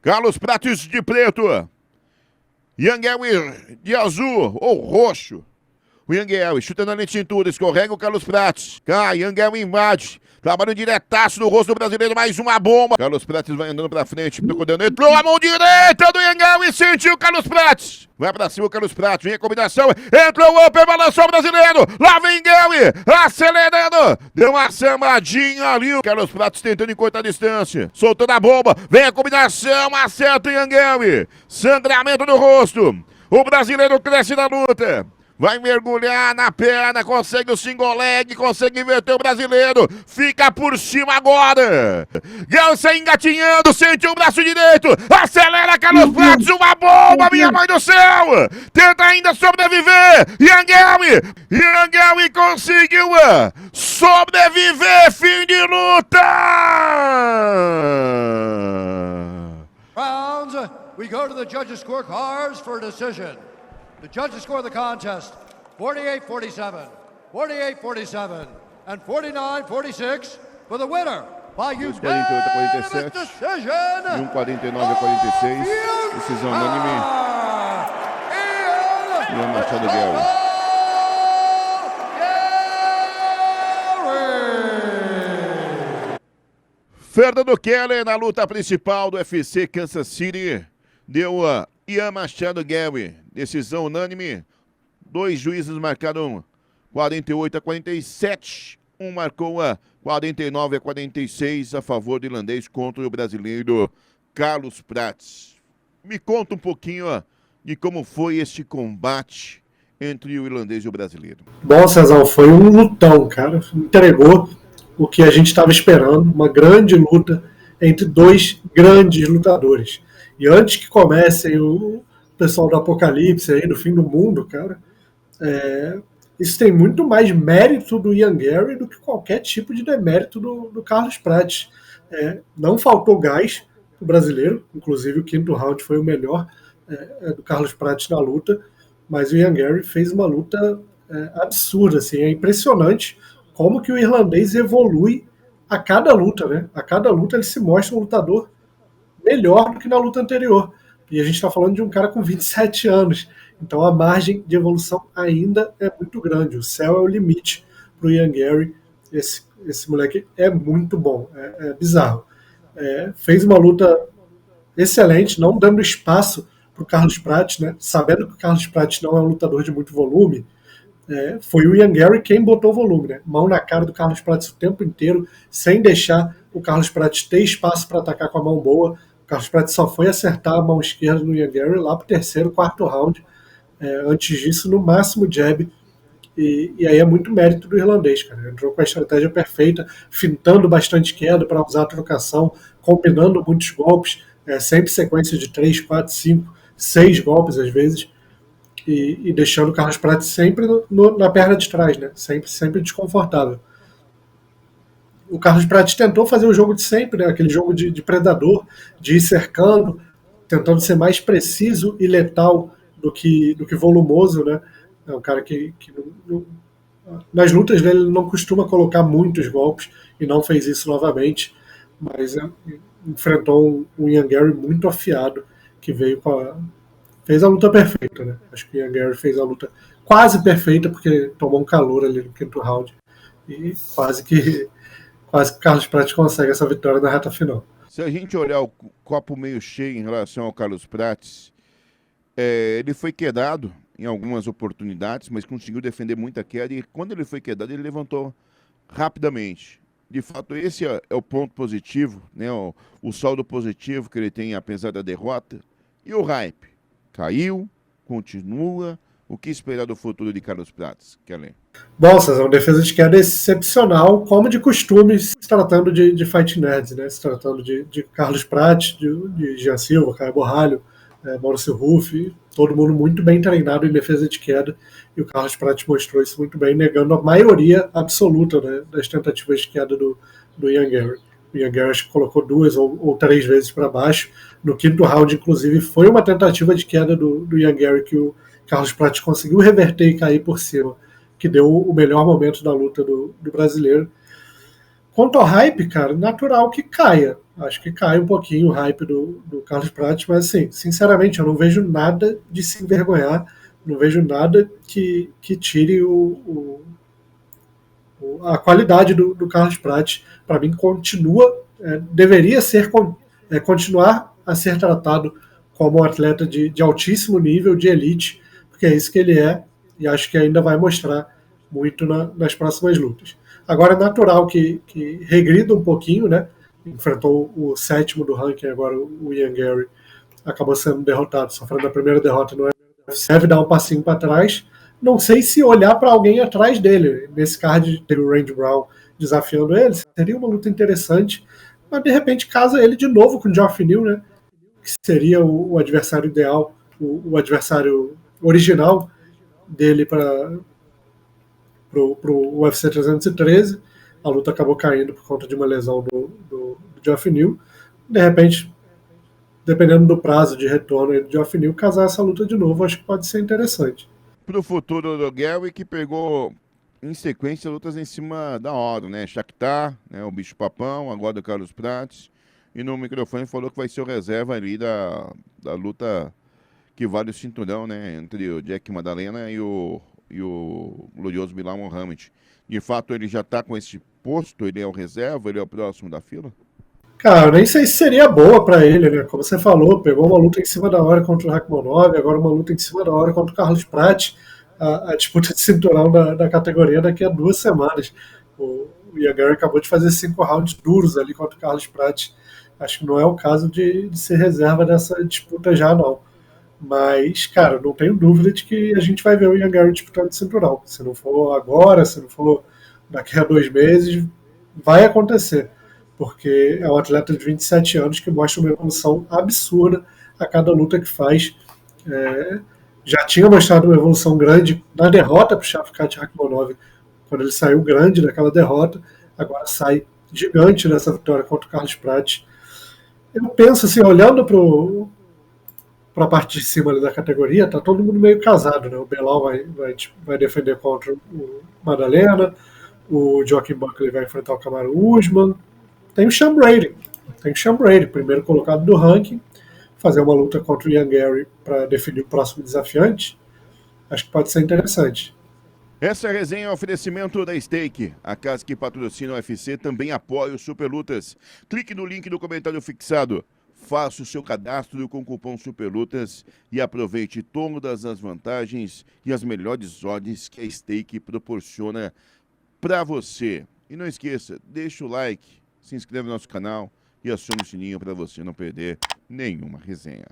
Carlos Prates de preto. Yanguewi de azul ou roxo. O Yanguewi chuta na cintura, escorrega o Carlos Prates. Cai, Yanguewi invade. Trabalhando diretaço no rosto do brasileiro, mais uma bomba. Carlos Prates vai andando pra frente, procurando. Entrou a mão direita do Yanguewi, sentiu o Carlos Prates. Vai pra cima o Carlos Prates, vem a combinação. Entrou o upper, balançou o brasileiro. Lá vem Yanguewi, acelerando. Deu uma sambadinha ali. O Carlos Prates tentando encurtar a distância. Soltando a bomba, vem a combinação, acerta o Yanguewi. Sangramento no rosto. O brasileiro cresce na luta. Vai mergulhar na perna, consegue o single leg, consegue inverter o brasileiro. Fica por cima agora. Gansa engatinhando, sentiu o braço direito. Acelera Carlos Prates, uma bomba, minha mãe do céu. Tenta ainda sobreviver. Yanguewi conseguiu sobreviver, fim de luta. Rounds, we go to the judges' scorecards for decision. The judges score the contest 48-47, 48-47, and 49-46 for the winner by unanimous decision. 49-46, decisão unânime. Ian Machado Guerra. Fernando Keller na luta principal do UFC Kansas City. Deu a Ian Machado Guerra. Decisão unânime. 2 juízes marcaram 48-47. Um marcou a 49-46 a favor do irlandês contra o brasileiro Carlos Prates. Me conta um pouquinho de como foi este combate entre o irlandês e o brasileiro. Bom, Cezão, foi um lutão, cara. Entregou o que a gente estava esperando. Uma grande luta entre 2 grandes lutadores. E antes que comecem o pessoal do Apocalipse aí, do fim do mundo, cara, isso tem muito mais mérito do Yanguewi do que qualquer tipo de demérito do Carlos Prates. Não faltou gás pro brasileiro, inclusive o 5º round foi o melhor do Carlos Prates na luta, mas o Yanguewi fez uma luta absurda, assim, é impressionante como que o irlandês evolui a cada luta, né? A cada luta ele se mostra um lutador melhor do que na luta anterior. E a gente está falando de um cara com 27 anos. Então a margem de evolução ainda é muito grande. O céu é o limite para o Yanguewi. Esse moleque é muito bom. É bizarro. Fez uma luta excelente, não dando espaço para o Carlos Prates, né? Sabendo que o Carlos Prates não é um lutador de muito volume. Foi o Yanguewi quem botou volume, né? Mão na cara do Carlos Prates o tempo inteiro, sem deixar o Carlos Prates ter espaço para atacar com a mão boa. O Carlos Prates só foi acertar a mão esquerda no Yanguewi lá pro 3º, 4º round. Antes disso, no máximo jab. E aí é muito mérito do irlandês, cara. Entrou com a estratégia perfeita, fintando bastante queda para usar a trocação, combinando muitos golpes, sempre sequência de 3, 4, 5, 6 golpes às vezes. E deixando o Carlos Prates sempre na perna de trás, né? Sempre desconfortável. O Carlos Prates tentou fazer o jogo de sempre, né? Aquele jogo de predador, de ir cercando, tentando ser mais preciso e letal do que volumoso, né? É um cara que nas lutas dele ele não costuma colocar muitos golpes e não fez isso novamente, mas enfrentou um Yanguewi muito afiado que veio fez a luta perfeita, né? Acho que o Yanguewi fez a luta quase perfeita porque tomou um calor ali no 5º round e quase que Carlos Prates consegue essa vitória na reta final. Se a gente olhar o copo meio cheio em relação ao Carlos Prates, ele foi quedado em algumas oportunidades, mas conseguiu defender muita queda e quando ele foi quedado ele levantou rapidamente. De fato, esse é o ponto positivo, né? O saldo positivo que ele tem apesar da derrota. E o hype? Caiu, continua. O que esperar do futuro de Carlos Prates, Kelly? Bom, César, uma defesa de queda excepcional, como de costume, se tratando de Fight Nerds, né? Se tratando de Carlos Prates, de Jean Silva, Caio Borralho, Maurício Ruff, todo mundo muito bem treinado em defesa de queda, e o Carlos Prates mostrou isso muito bem, negando a maioria absoluta, né, das tentativas de queda do Yanguewi. O Yanguewi acho que colocou 2 ou 3 vezes para baixo. No 5º round, inclusive, foi uma tentativa de queda do Yanguewi que o Carlos Prates conseguiu reverter e cair por cima, que deu o melhor momento da luta do brasileiro. Quanto ao hype, cara, natural que caia. Acho que cai um pouquinho o hype do Carlos Prates, mas assim, sinceramente, eu não vejo nada de se envergonhar, não vejo nada que tire a qualidade do Carlos Prates. Para mim, continua, deveria ser continuar a ser tratado como um atleta de altíssimo nível, de elite, porque é isso que ele é, e acho que ainda vai mostrar muito nas próximas lutas. Agora é natural que regrida um pouquinho, né? Enfrentou o sétimo do ranking agora, o Ian Gary, acabou sendo derrotado, sofrendo a primeira derrota no UFC. Deve dar um passinho para trás. Não sei se olhar para alguém atrás dele. Nesse card teve o Randy Brown desafiando ele, seria uma luta interessante, mas de repente casa ele de novo com o Geoff Neal, né? Que seria o adversário ideal, o adversário original dele para o UFC 313. A luta acabou caindo por conta de uma lesão do Geoff Neal. De repente, dependendo do prazo de retorno do Geoff Neal, casar essa luta de novo, acho que pode ser interessante. Pro futuro do Gary, que pegou em sequência lutas em cima da hora, né? Shakhtar, né? O Bicho Papão, agora do Carlos Prates. E no microfone falou que vai ser o reserva ali da luta que vale o cinturão, né? Entre o Jack Madalena e o glorioso Bilal Mohamed. De fato, ele já está com esse posto? Ele é o reserva? Ele é o próximo da fila? Cara, eu nem sei se seria boa para ele, né? Como você falou, pegou uma luta em cima da hora contra o Rakhmonov, agora uma luta em cima da hora contra o Carlos Prates. A disputa de cinturão da categoria daqui a 2 semanas. O Ian Gary acabou de fazer 5 rounds duros ali contra o Carlos Prates. Acho que não é o caso de ser reserva nessa disputa já, não. Mas, cara, não tenho dúvida de que a gente vai ver o Ian Gary disputando o cinturão. Se não for agora, se não for daqui a 2 meses, vai acontecer. Porque é um atleta de 27 anos que mostra uma evolução absurda a cada luta que faz. Já tinha mostrado uma evolução grande na derrota para o Shavkat Rakhmonov, quando ele saiu grande daquela derrota, agora sai gigante nessa vitória contra o Carlos Prates. Eu penso assim, olhando para a parte de cima ali da categoria, tá todo mundo meio casado, né? O Belal vai defender contra o Madalena, o Joaquim Buckley vai enfrentar o Kamaru Usman, tem o Sean Brady, primeiro colocado do ranking, fazer uma luta contra o Ian Gary para definir o próximo desafiante, acho que pode ser interessante. Essa resenha é um oferecimento da Stake, a casa que patrocina o UFC, também apoia o Superlutas. Clique no link do comentário fixado. Faça o seu cadastro com o cupom Superlutas e aproveite todas as vantagens e as melhores odds que a Stake proporciona para você. E não esqueça, deixa o like, se inscreve no nosso canal e acione o sininho para você não perder nenhuma resenha.